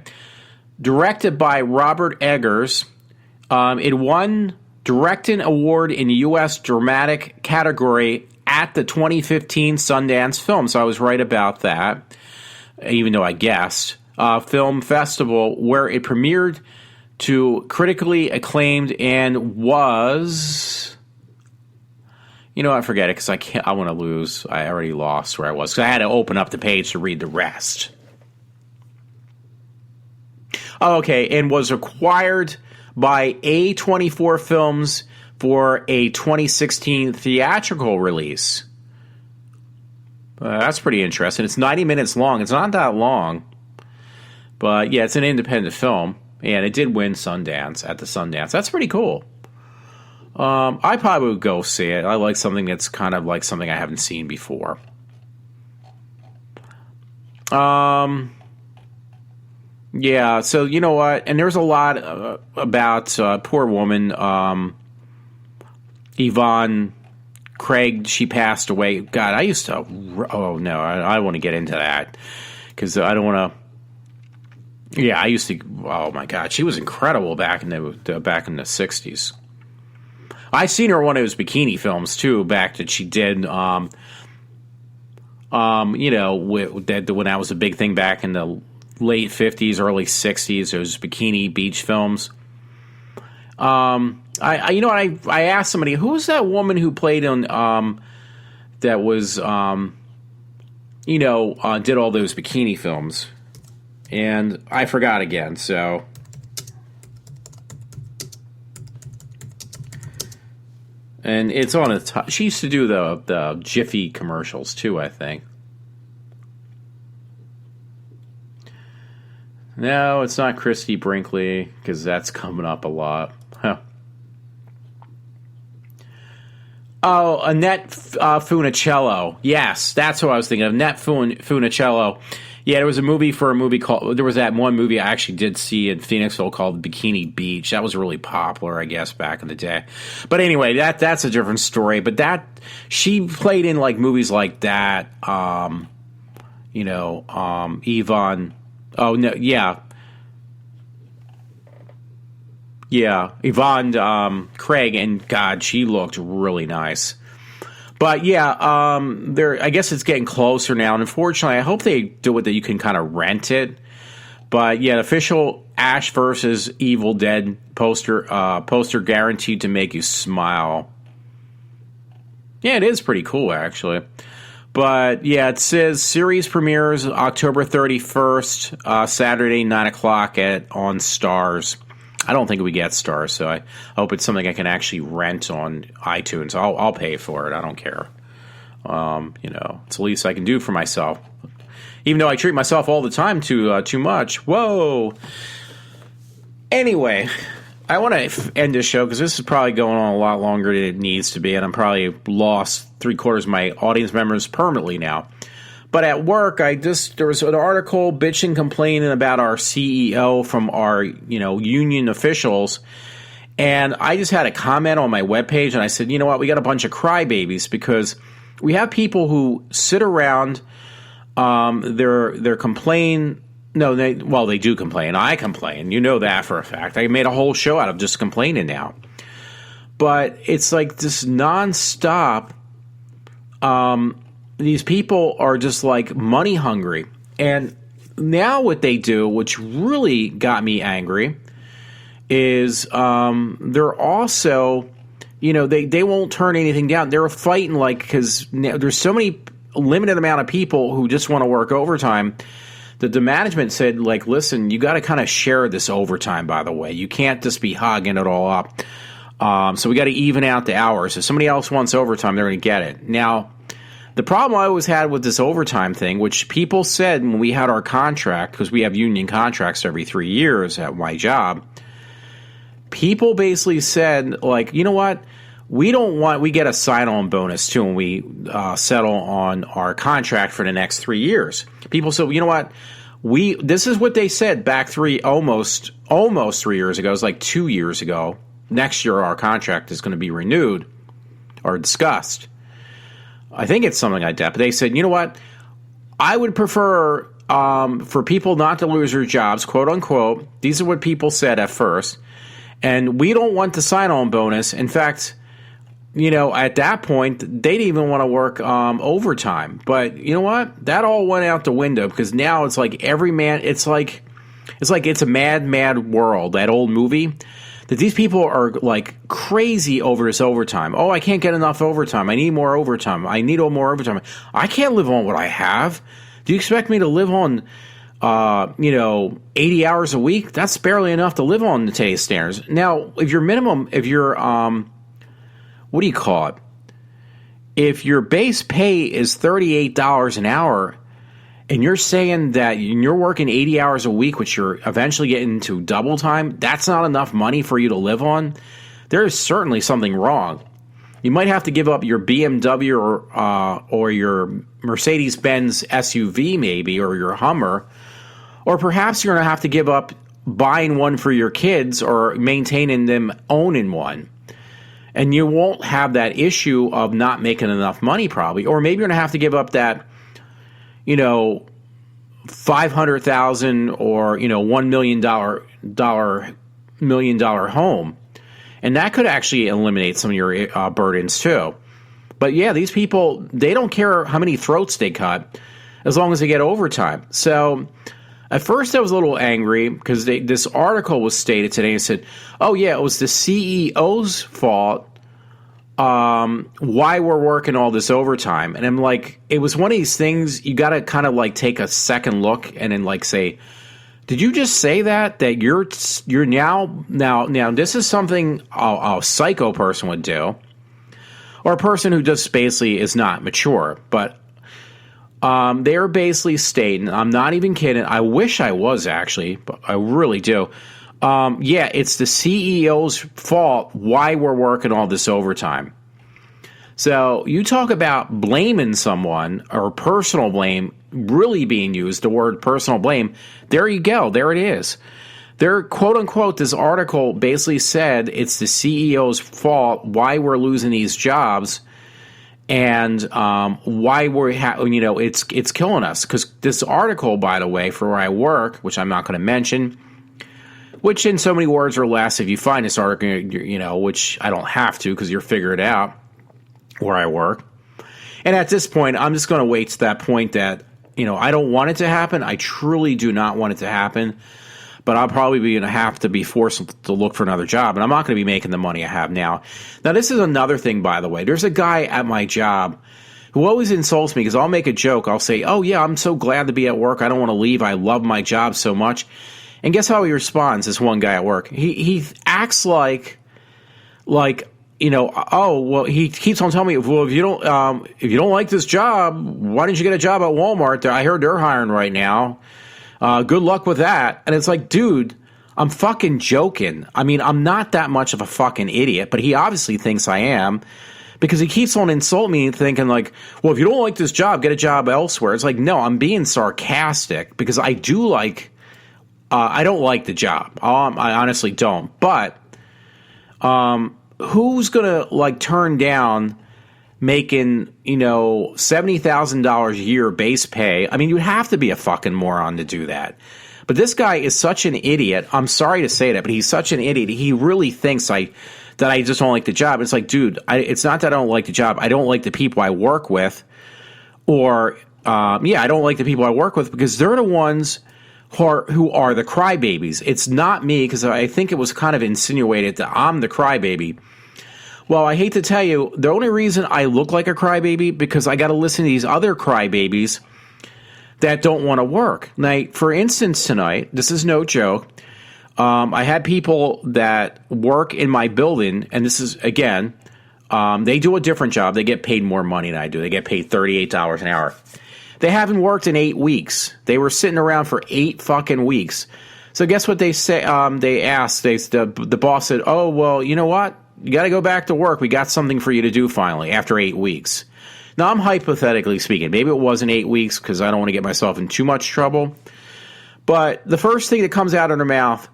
Directed by Robert Eggers. It won Directing Award in the U.S. Dramatic category at the 2015 Sundance Film, so I was right about that, even though I guessed. Film Festival, where it premiered to critically acclaimed and was... You know, I forget it because I want to lose. I already lost where I was because I had to open up the page to read the rest. Oh, okay, and was acquired by A24 Films for a 2016 theatrical release. That's pretty interesting. It's 90 minutes long. It's not that long. But, yeah, it's an independent film. And it did win Sundance at the Sundance. That's pretty cool. I probably would go see it. I like something that's kind of like something I haven't seen before. Yeah, so you know what? And there's a lot about poor woman, Yvonne Craig. She passed away. God, I used to... Oh, no, I don't want to get into that because I don't want to... Yeah, I used to... Oh, my God. She was incredible back in the 60s. I seen her in one of those bikini films too. Back that she did, you know, when that was a big thing back in the late 50s, early 60s. Those bikini beach films. I asked somebody, who was that woman who played on that was did all those bikini films, and I forgot again. So. And it's on a top. She used to do the Jiffy commercials too, I think. No, it's not Christy Brinkley, because that's coming up a lot. Huh. Oh, Annette Funicello. Yes, that's what I was thinking of. Annette Funicello. Yeah, there was there was that one movie I actually did see in Phoenixville called Bikini Beach. That was really popular, I guess, back in the day. But anyway, that's a different story. But she played in like movies like that. Yvonne. Oh no, yeah. Yeah, Yvonne Craig, and God, she looked really nice. But yeah, I guess it's getting closer now. And unfortunately, I hope they do it that you can kind of rent it. But yeah, the official Ash versus Evil Dead poster guaranteed to make you smile. Yeah, it is pretty cool actually. But yeah, it says series premieres October 31st, Saturday 9:00 on Stars. I don't think we get Stars, so I hope it's something I can actually rent on iTunes. I'll pay for it. I don't care. It's the least I can do for myself. Even though I treat myself all the time too much. Whoa. Anyway, I want to end this show because this is probably going on a lot longer than it needs to be, and I'm probably lost 3/4 of my audience members permanently now. But at work, there was an article bitching, complaining about our CEO from our, union officials. And I just had a comment on my webpage, and I said, you know what, we got a bunch of crybabies because we have people who sit around, they're complain. No, they do complain. I complain. You know that for a fact. I made a whole show out of just complaining now. But it's like this nonstop, these people are just like money hungry. And now what they do, which really got me angry, is they're also, they won't turn anything down. They're fighting because there's so many limited amount of people who just want to work overtime that the management said, listen, you got to kind of share this overtime, by the way. You can't just be hogging it all up. So we got to even out the hours. If somebody else wants overtime, they're going to get it. Now, the problem I always had with this overtime thing, which people said when we had our contract, because we have union contracts every 3 years at my job, people basically said, you know what? We get a sign-on bonus too when we settle on our contract for the next 3 years. People said, you know what? This is what they said back almost 3 years ago. It was 2 years ago. Next year, our contract is going to be renewed or discussed. I think it's something like that. But they said, you know what? I would prefer for people not to lose their jobs, quote unquote. These are what people said at first. And we don't want the sign-on bonus. In fact, at that point, they didn't even want to work overtime. But you know what? That all went out the window because now it's every man, it's It's like It's a Mad, Mad World, that old movie, that these people are like crazy over this overtime. Oh, I can't get enough overtime. I need more overtime. I need more overtime. I can't live on what I have. Do you expect me to live on, 80 hours a week? That's barely enough to live on today's standards. Now, if your what do you call it? If your base pay is $38 an hour, and you're saying that you're working 80 hours a week, which you're eventually getting into double time, that's not enough money for you to live on, there is certainly something wrong. You might have to give up your BMW or your Mercedes-Benz SUV maybe, or your Hummer, or perhaps you're going to have to give up buying one for your kids or maintaining them owning one. And you won't have that issue of not making enough money probably. Or maybe you're going to have to give up that, $500,000 or, $1 million home. And that could actually eliminate some of your burdens too. But yeah, these people, they don't care how many throats they cut as long as they get overtime. So at first I was a little angry because this article was stated today and said, oh yeah, it was the CEO's fault why we're working all this overtime. And I'm like, it was one of these things you got to kind of like take a second look and then like say, did you just say that you're now this is something a psycho person would do, or a person who just basically is not mature. But they're basically stating, I'm not even kidding, I wish I was actually, but I really do. Yeah, it's the CEO's fault why we're working all this overtime. So you talk about blaming someone, or personal blame really being used, the word personal blame. There you go. There it is. They're, quote unquote, this article basically said it's the CEO's fault why we're losing these jobs, and why we're it's killing us. Because this article, by the way, for where I work, which I'm not going to mention, which in so many words or less, if you find this article, which I don't have to because you'll figure it out where I work. And at this point, I'm just going to wait to that point that, I don't want it to happen. I truly do not want it to happen. But I'll probably be going to have to be forced to look for another job. And I'm not going to be making the money I have now. Now, this is another thing, by the way. There's a guy at my job who always insults me because I'll make a joke. I'll say, oh, yeah, I'm so glad to be at work. I don't want to leave. I love my job so much. And guess how he responds, this one guy at work? He acts like, oh, well, he keeps on telling me, well, if you don't like this job, why didn't you get a job at Walmart? I heard they're hiring right now. Good luck with that. And it's like, dude, I'm fucking joking. I mean, I'm not that much of a fucking idiot, but he obviously thinks I am, because he keeps on insulting me, thinking like, well, if you don't like this job, get a job elsewhere. It's like, no, I'm being sarcastic because I do like. I don't like the job. I honestly don't. But who's gonna like turn down making $70,000 a year base pay? I mean, you'd have to be a fucking moron to do that. But this guy is such an idiot. I'm sorry to say that, but he's such an idiot. He really thinks that I just don't like the job. It's like, dude, it's not that I don't like the job. I don't like the people I work with, or I don't like the people I work with because they're the ones who are the crybabies. It's not me, because I think it was kind of insinuated that I'm the crybaby. Well, I hate to tell you, the only reason I look like a crybaby because I got to listen to these other crybabies that don't want to work. Now, for instance, tonight, this is no joke, I had people that work in my building, and this is, again, they do a different job. They get paid more money than I do. They get paid $38 an hour. They haven't worked in 8 weeks. They were sitting around for 8 fucking weeks. So guess what they say? They asked. The boss said, "Oh, well, you know what? You got to go back to work. We got something for you to do finally after 8 weeks." Now, I'm hypothetically speaking. Maybe it wasn't 8 weeks because I don't want to get myself in too much trouble. But the first thing that comes out of their mouth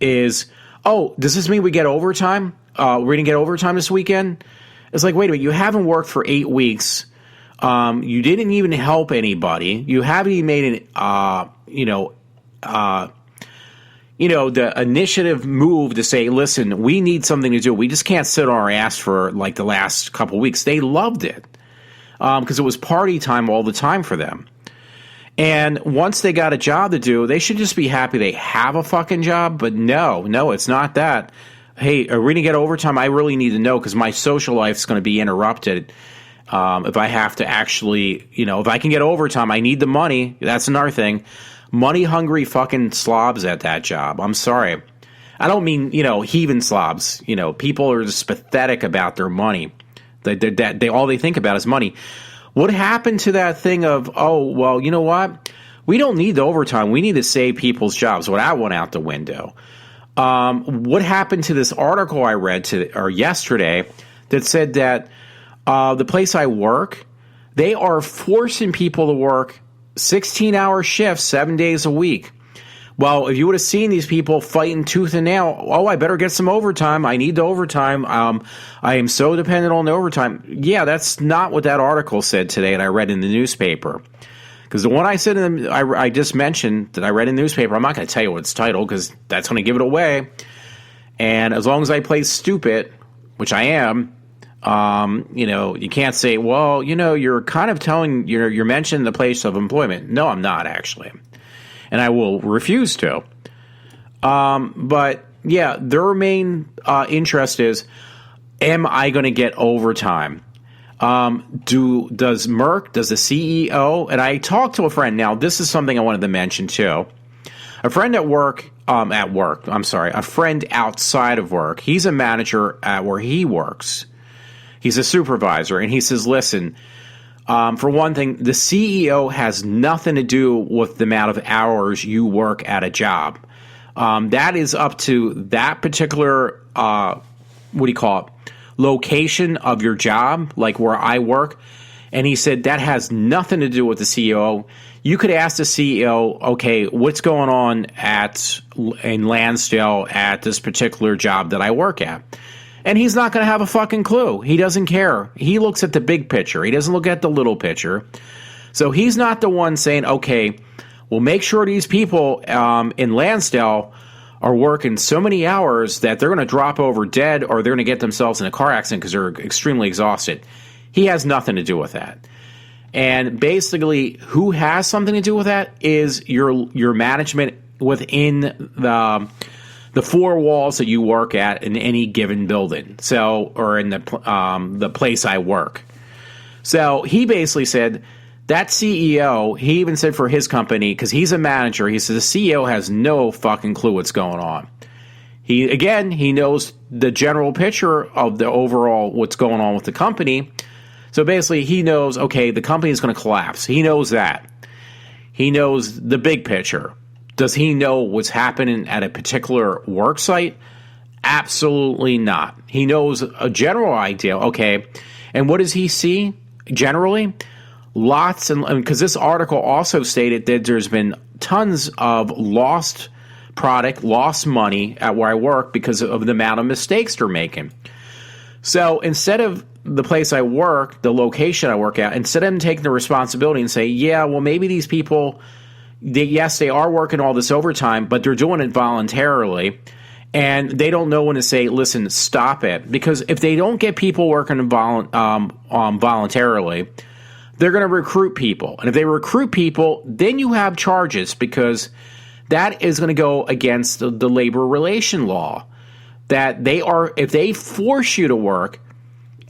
is, "Oh, does this mean we get overtime? We're going to get overtime this weekend?" It's like, wait a minute. You haven't worked for 8 weeks. You didn't even help anybody. You haven't even made the initiative move to say, listen, we need something to do. We just can't sit on our ass for like the last couple of weeks. They loved it because it was party time all the time for them. And once they got a job to do, they should just be happy they have a fucking job. But no, it's not that. Hey, are we going to get overtime? I really need to know because my social life's going to be interrupted. If I have to actually, if I can get overtime, I need the money. That's another thing. Money hungry fucking slobs at that job. I'm sorry. I don't mean, heathen slobs. People are just pathetic about their money. They all they think about is money. What happened to that thing of, oh, well, you know what? We don't need the overtime. We need to save people's jobs. Well, that went out the window. What happened to this article I read yesterday that said that the place I work, they are forcing people to work 16-hour shifts 7 days a week. Well, if you would have seen these people fighting tooth and nail, I better get some overtime. I need the overtime. I am so dependent on the overtime. Yeah, that's not what that article said today and I read in the newspaper. Because the one I said, I just mentioned that I read in the newspaper, I'm not going to tell you what it's titled because that's going to give it away. And as long as I play stupid, which I am, you can't say, well, you're kind of telling, you're mentioning the place of employment. No, I'm not actually. And I will refuse to. But yeah, their main interest is, am I going to get overtime? Does Merck, does the CEO, and I talked to a friend. Now, this is something I wanted to mention too. A friend a friend outside of work. He's a manager at where he works. He's a supervisor, and he says, listen, for one thing, the CEO has nothing to do with the amount of hours you work at a job. That is up to that particular, location of your job, like where I work. And he said that has nothing to do with the CEO. You could ask the CEO, okay, what's going on in Lansdale at this particular job that I work at? And he's not going to have a fucking clue. He doesn't care. He looks at the big picture. He doesn't look at the little picture. So he's not the one saying, okay, well, make sure these people in Lansdale are working so many hours that they're going to drop over dead or they're going to get themselves in a car accident because they're extremely exhausted. He has nothing to do with that. And basically, who has something to do with that is your management within the four walls that you work at in any given building. So, or in the place I work. So he basically said that CEO, he even said for his company, because he's a manager, he says the CEO has no fucking clue what's going on. He knows the general picture of the overall what's going on with the company. So basically he knows, okay, the company is going to collapse. He knows that. He knows the big picture. Does he know what's happening at a particular work site? Absolutely not. He knows a general idea. Okay. And what does he see generally? Lots, and because this article also stated that there's been tons of lost product, lost money at where I work because of the amount of mistakes they're making. So instead of the place I work, the location I work at, instead of them taking the responsibility and say, yeah, well, maybe these people, they are working all this overtime, but they're doing it voluntarily. And they don't know when to say, listen, stop it. Because if they don't get people working voluntarily, they're going to recruit people. And if they recruit people, then you have charges because that is going to go against the labor relation law. That if they force you to work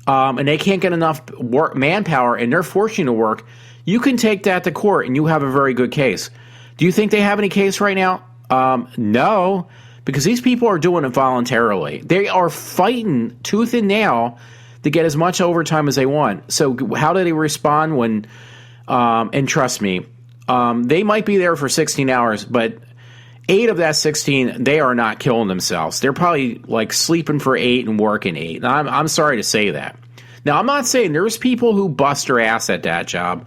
and they can't get enough manpower and they're forcing you to work, you can take that to court and you have a very good case. Do you think they have any case right now? No, because these people are doing it voluntarily. They are fighting tooth and nail to get as much overtime as they want. So how do they respond when, and trust me, they might be there for 16 hours, but 8 of that 16, they are not killing themselves. They're probably like sleeping for 8 and working 8. And I'm sorry to say that. Now, I'm not saying there's people who bust their ass at that job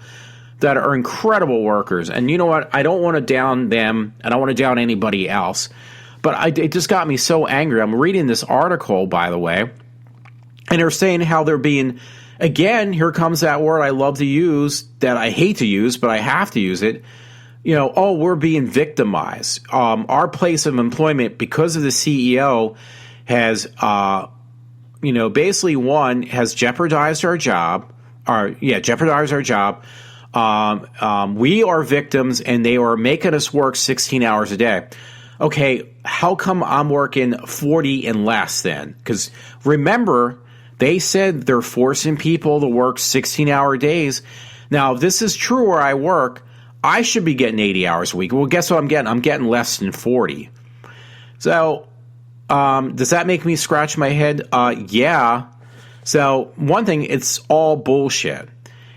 that are incredible workers. And you know what? I don't want to down them. I don't want to down anybody else. But it just got me so angry. I'm reading this article, by the way, and they're saying how they're being, again, here comes that word I love to use that I hate to use, but I have to use it. We're being victimized. Our place of employment, because of the CEO, has, basically has jeopardized our job. Jeopardized our job. We are victims, and they are making us work 16 hours a day. Okay, how come I'm working 40 and less then? Because remember, they said they're forcing people to work 16-hour days. Now, if this is true where I work, I should be getting 80 hours a week. Well, guess what I'm getting? I'm getting less than 40. So, does that make me scratch my head? Yeah. So, one thing, it's all bullshit.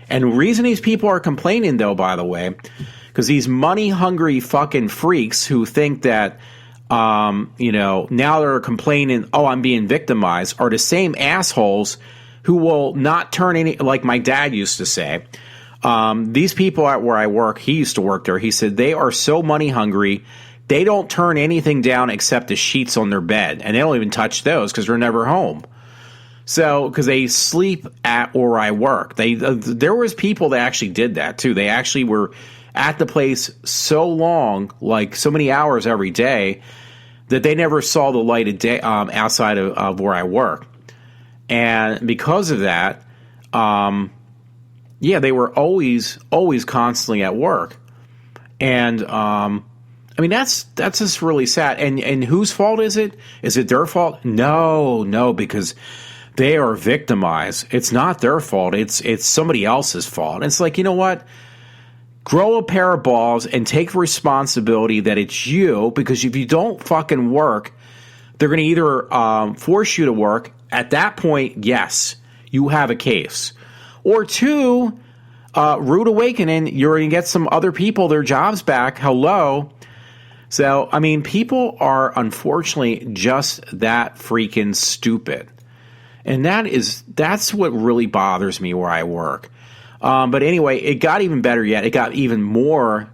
And the reason these people are complaining, though, by the way, because these money-hungry fucking freaks who think that, now they're complaining, oh, I'm being victimized, are the same assholes who will not turn any, like my dad used to say. These people at where I work, he used to work there, he said they are so money-hungry, they don't turn anything down except the sheets on their bed, and they don't even touch those because they're never home. So, because they sleep at where I work. There was people that actually did that, too. They actually were at the place so long, like so many hours every day, that they never saw the light of day outside of where I work. And because of that, they were always constantly at work. And, that's just really sad. And whose fault is it? Is it their fault? No, because they are victimized. It's not their fault. It's somebody else's fault. And it's like, you know what? Grow a pair of balls and take responsibility that it's you, because if you don't fucking work, they're going to either force you to work. At that point, yes, you have a case. Or two, rude awakening, you're going to get some other people their jobs back. Hello. So, people are unfortunately just that freaking stupid. And that's what really bothers me where I work. But anyway, it got even better yet. It got even more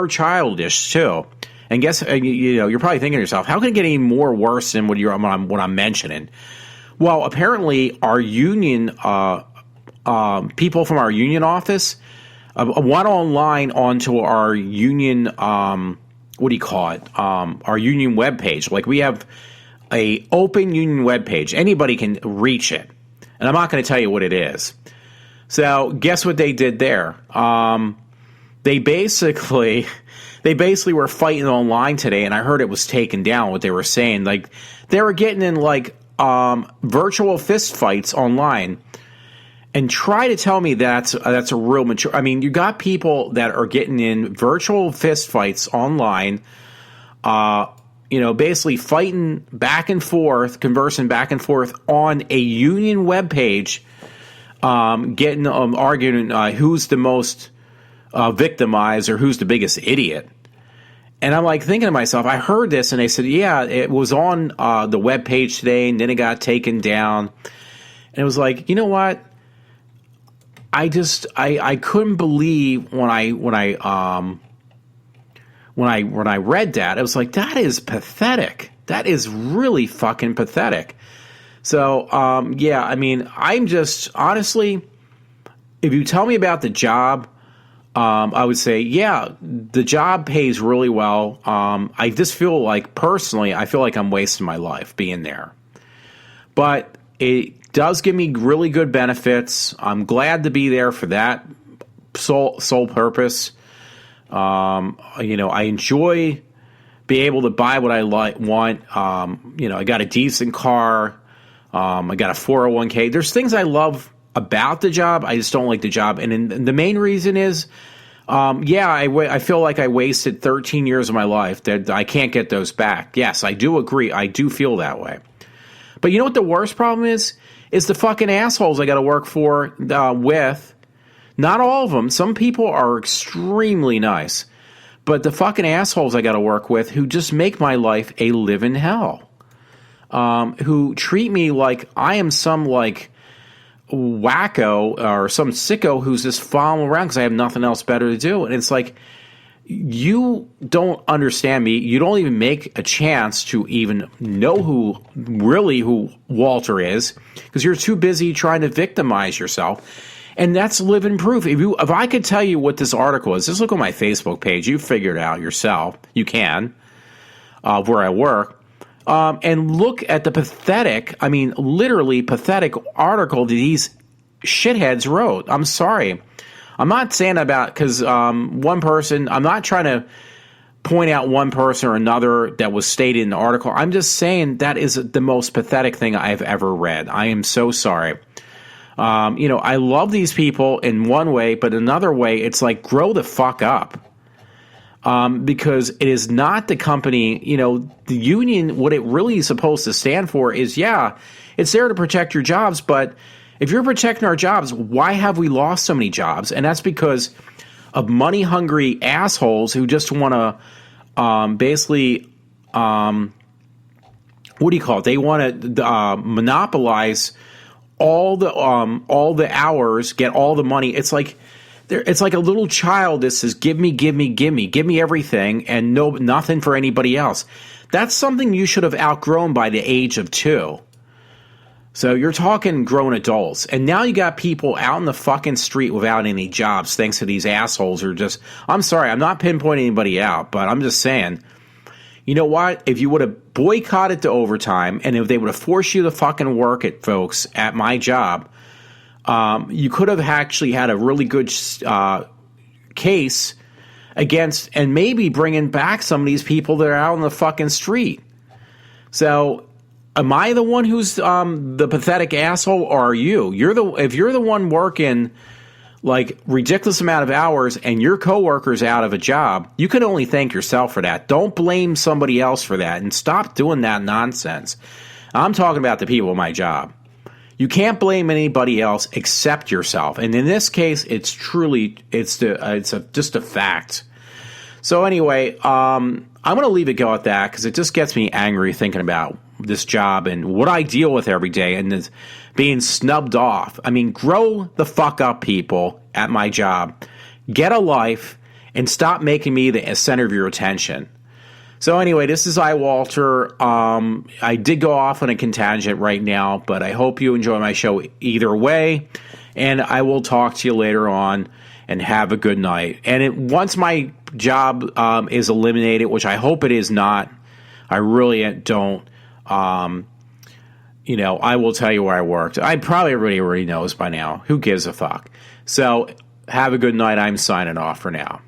childish too. And guess you're probably thinking to yourself, how can it get any more worse than what I'm mentioning? Well, apparently our union people from our union office went online onto our union our union webpage. Like, we have a open union webpage. Anybody can reach it. And I'm not going to tell you what it is. So guess what they did there? They basically were fighting online today, and I heard it was taken down, what they were saying. Like, they were getting in virtual fist fights online. And try to tell me that's a real mature. You got people that are getting in virtual fist fights online, basically fighting back and forth, conversing back and forth on a union webpage, getting arguing who's the most victimized or who's the biggest idiot. And I'm like thinking to myself, I heard this, and they said, yeah, it was on the webpage today, and then it got taken down. And it was like, you know what? I couldn't believe when I read that. It was like, that is pathetic. That is really fucking pathetic. So, I'm just, honestly, if you tell me about the job, I would say, yeah, the job pays really well. I just feel like, personally, I feel like I'm wasting my life being there. But it does give me really good benefits. I'm glad to be there for that sole purpose. I enjoy being able to buy what I want. I got a decent car. I got a 401k. There's things I love about the job. I just don't like the job. And the main reason is, I feel like I wasted 13 years of my life that I can't get those back. Yes, I do agree. I do feel that way. But you know what the worst problem is? Is the fucking assholes I got to work for with. Not all of them. Some people are extremely nice. But the fucking assholes I got to work with who just make my life a living hell. Who treat me like I am some, wacko or some sicko who's just following around because I have nothing else better to do. And it's like, you don't understand me. You don't even make a chance to even know who Walter is, because you're too busy trying to victimize yourself. And that's living proof. If I could tell you what this article is, just look on my Facebook page. You figure it out yourself. You can, where I work. And look at the pathetic, literally pathetic article that these shitheads wrote. I'm sorry. I'm not saying about because one person. I'm not trying to point out one person or another that was stated in the article. I'm just saying that is the most pathetic thing I've ever read. I am so sorry. I love these people in one way, but another way, it's like, grow the fuck up. Because it is not the company, the union, what it really is supposed to stand for is, it's there to protect your jobs, but if you're protecting our jobs, why have we lost so many jobs? And that's because of money-hungry assholes who just want to basically, what do you call it? They want to monopolize all the hours, get all the money. It's like a little child that says, give me everything, and nothing for anybody else. That's something you should have outgrown by the age of 2. So you're talking grown adults, and now you got people out in the fucking street without any jobs thanks to these assholes who are just, I'm sorry, I'm not pinpointing anybody out, but I'm just saying, you know what? If you would have boycotted the overtime, and if they would have forced you to fucking work it, folks, at my job, you could have actually had a really good case against, and maybe bringing back some of these people that are out on the fucking street. So, am I the one who's the pathetic asshole, or are you? If you're the one working like ridiculous amount of hours and your coworker's out of a job, you can only thank yourself for that. Don't blame somebody else for that, and stop doing that nonsense. I'm talking about the people at my job. You can't blame anybody else except yourself, and in this case, it's just a fact. So anyway, I'm going to leave it go at that because it just gets me angry thinking about this job and what I deal with every day and this being snubbed off. I mean, grow the fuck up, people at my job. Get a life and stop making me the center of your attention. So anyway, this is iWalter. I did go off on a tangent right now, but I hope you enjoy my show either way. And I will talk to you later on, and have a good night. And once my job is eliminated, which I hope it is not, I really don't, I will tell you where I worked. Everybody already knows by now. Who gives a fuck? So have a good night. I'm signing off for now.